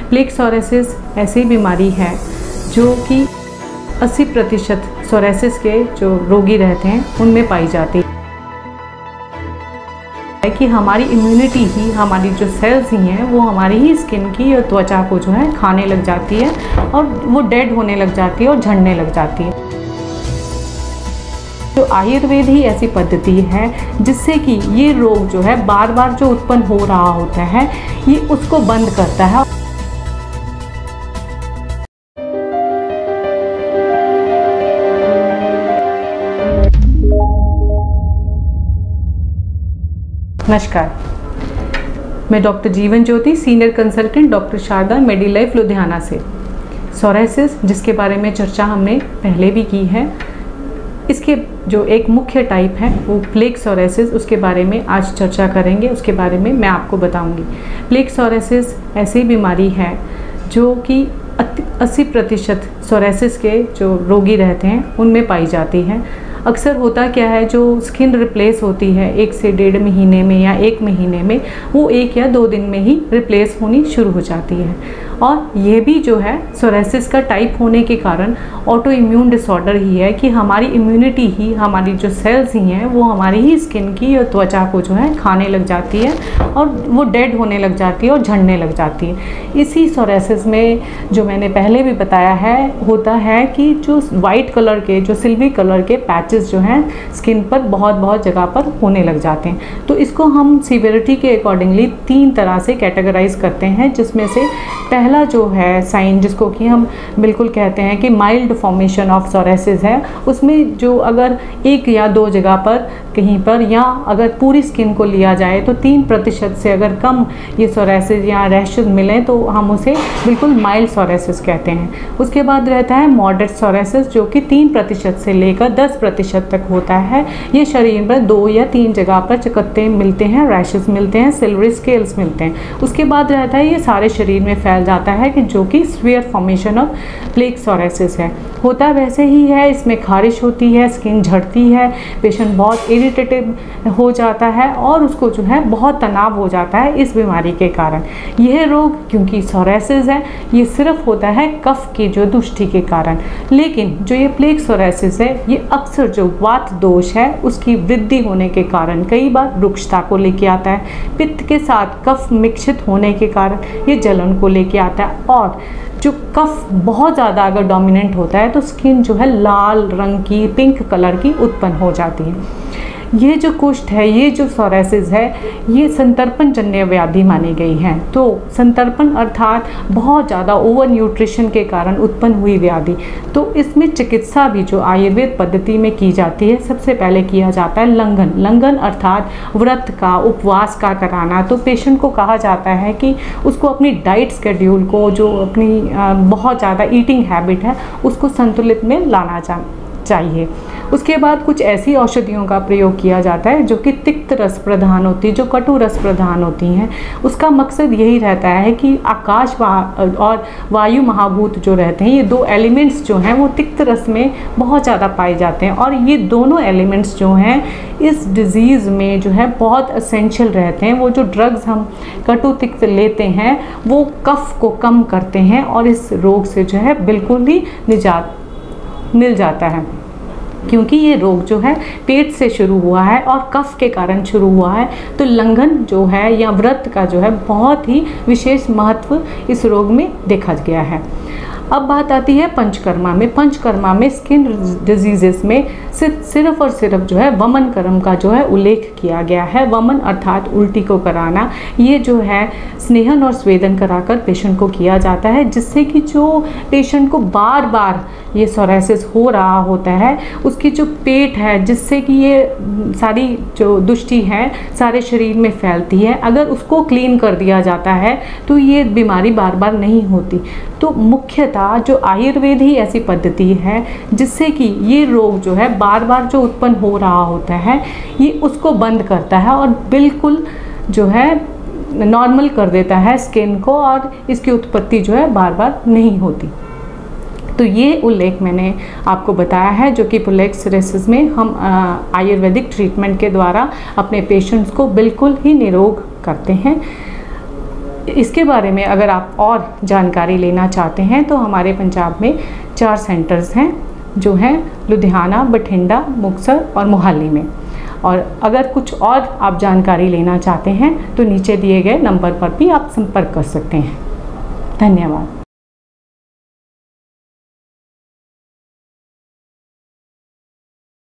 Plague psoriasis ऐसी बीमारी है जो कि 80% सोरायसिस के जो रोगी रहते हैं उनमें पाई जाती है कि हमारी इम्यूनिटी ही, हमारी जो सेल्स ही हैं वो हमारी ही स्किन की और त्वचा को जो है खाने लग जाती है और वो डेड होने लग जाती है और झड़ने लग जाती है। जो आयुर्वेद ही ऐसी पद्धति है जिससे कि ये रोग जो है बार बार जो उत्पन्न हो रहा होता है ये उसको बंद करता है। नमस्कार, मैं doctor Jeevan Jyoti, senior consultant doctor Sharda Medilife Ludhiana से। सोरायसिस जिसके बारे में चर्चा हमने पहले भी की है, इसके जो एक मुख्य टाइप है वो प्लेग सोरायसिस, उसके बारे में आज चर्चा करेंगे। उसके बारे में मैं आपको बताऊंगी। प्लेग सोरायसिस ऐसी बीमारी है जो कि 80% सोरायसिस के जो रोगी रहते हैं उनमें पाई जाती है। अक्सर होता क्या है, जो स्किन रिप्लेस होती है 1 से 1.5 महीने में या 1 महीने में, वो 1 या 2 दिन में ही रिप्लेस होनी शुरू हो जाती है। और ये भी जो है सोरायसिस का टाइप होने के कारण ऑटो इम्यून डिसऑर्डर ही है कि हमारी इम्यूनिटी ही, हमारी जो सेल्स ही हैं वो हमारी ही स्किन की और त्वचा को जो है खाने लग जाती है और वो डेड होने लग जाती है और झड़ने लग जाती है। इसी सोरायसिस में जो मैंने पहले भी बताया है, होता है कि जो वाइट कलर के, जो सिल्वी कलर के पैचेस जो हैं स्किन पर बहुत जगह पर होने लग जाते हैं। तो इसको हम सीवियरिटी के अकॉर्डिंगली 3 तरह से कैटेगराइज करते हैं, जिसमें से पहला जो है साइन, जिसको कि हम बिल्कुल कहते हैं कि माइल्ड फॉर्मेशन ऑफ सोरायसिस है, उसमें जो अगर 1 या 2 जगह पर कहीं पर, या अगर पूरी स्किन को लिया जाए तो 3% से अगर कम ये सोरायसिस या रैशेस मिलें तो हम उसे बिल्कुल माइल्ड सोरायसिस कहते हैं। उसके बाद रहता है मॉडरेट सोरायसिस, जो कि 3% से लेकर 10% तक होता है। ये शरीर पर 2 या 3 जगह पर चकत्ते मिलते हैं, रैशेस मिलते हैं, सिल्वरी स्केल्स मिलते हैं। उसके बाद रहता है ये सारे शरीर में फैल जाता है कि जो कि sphere formation of plague psoriasis है। होता वैसे ही है, इसमें खारिश होती है, स्किन झड़ती है, पेशेंट बहुत इरिटेटिव हो जाता है और उसको जो है बहुत तनाव हो जाता है इस बीमारी के कारण। यह रोग क्योंकि सोरायसिस है, ये सिर्फ होता है कफ की जो दुष्टि के कारण। लेकिन जो ये प्लेग सोरायसिस है ये अक्सर जो वात दोष है उसकी वृद्धि होने के कारण कई बार रुक्षता को लेके आता है। पित्त के साथ कफ मिश्रित होने के कारण ये जलन को लेके आता है और जो कफ बहुत ज़्यादा अगर डोमिनेंट होता है तो स्किन जो है लाल रंग की, पिंक कलर की उत्पन्न हो जाती है। ये जो कुष्ठ है, ये जो सोरायसिस है, ये संतर्पण जन्य व्याधि मानी गई है। तो संतर्पण अर्थात बहुत ज़्यादा ओवर न्यूट्रिशन के कारण उत्पन्न हुई व्याधि। तो इसमें चिकित्सा भी जो आयुर्वेद पद्धति में की जाती है, सबसे पहले किया जाता है लंघन। लंघन अर्थात व्रत का, उपवास का कराना। तो पेशेंट को कहा जाता है कि उसको अपनी डाइट शेड्यूल को, जो अपनी बहुत ज़्यादा ईटिंग हैबिट है, उसको संतुलित में लाना चाहिए। उसके बाद कुछ ऐसी औषधियों का प्रयोग किया जाता है जो कि तिक्त रस प्रधान होती है, जो कटु रस प्रधान होती हैं। उसका मकसद यही रहता है कि आकाश और वायु महाभूत जो रहते हैं, ये 2 एलिमेंट्स जो हैं वो तिक्त रस में बहुत ज़्यादा पाए जाते हैं और ये दोनों एलिमेंट्स जो हैं इस डिज़ीज़ में जो है बहुत एसेंशियल रहते हैं। वो जो ड्रग्स हम कटु तिक्त लेते हैं वो कफ को कम करते हैं और इस रोग से जो है बिल्कुल ही निजात मिल जाता है, क्योंकि ये रोग जो है पेट से शुरू हुआ है और कफ के कारण शुरू हुआ है। तो लंघन जो है या व्रत का जो है बहुत ही विशेष महत्व इस रोग में देखा गया है। अब बात आती है पंचकर्मा में। पंचकर्मा में स्किन डिजीजेस में सिर्फ और सिर्फ जो है वमन कर्म का जो है उल्लेख किया गया है। वमन अर्थात उल्टी को कराना, ये जो है स्नेहन और स्वेदन कराकर पेशेंट को किया जाता है, जिससे कि जो पेशेंट को बार बार ये सोरायसिस हो रहा होता है, उसकी जो पेट है, जिससे कि ये सारी जो दुष्टि है सारे शरीर में फैलती है, अगर उसको क्लीन कर दिया जाता है तो ये बीमारी बार बार नहीं होती। तो मुख्यतः जो आयुर्वेद ही ऐसी पद्धति है जिससे कि ये रोग जो है बार बार जो उत्पन्न हो रहा होता है ये उसको बंद करता है और बिल्कुल जो है नॉर्मल कर देता है स्किन को, और इसकी उत्पत्ति जो है बार बार नहीं होती। तो ये उल्लेख मैंने आपको बताया है, जो कि प्लेग सोरायसिस में हम आयुर्वेदिक ट्रीटमेंट के द्वारा अपने पेशेंट्स को बिल्कुल ही निरोग करते हैं। इसके बारे में अगर आप और जानकारी लेना चाहते हैं तो हमारे पंजाब में 4 सेंटर्स हैं जो हैं लुधियाना, बठिंडा, मुक्तसर और मोहाली में। और अगर कुछ और आप जानकारी लेना चाहते हैं तो नीचे दिए गए नंबर पर भी आप संपर्क कर सकते हैं। धन्यवाद।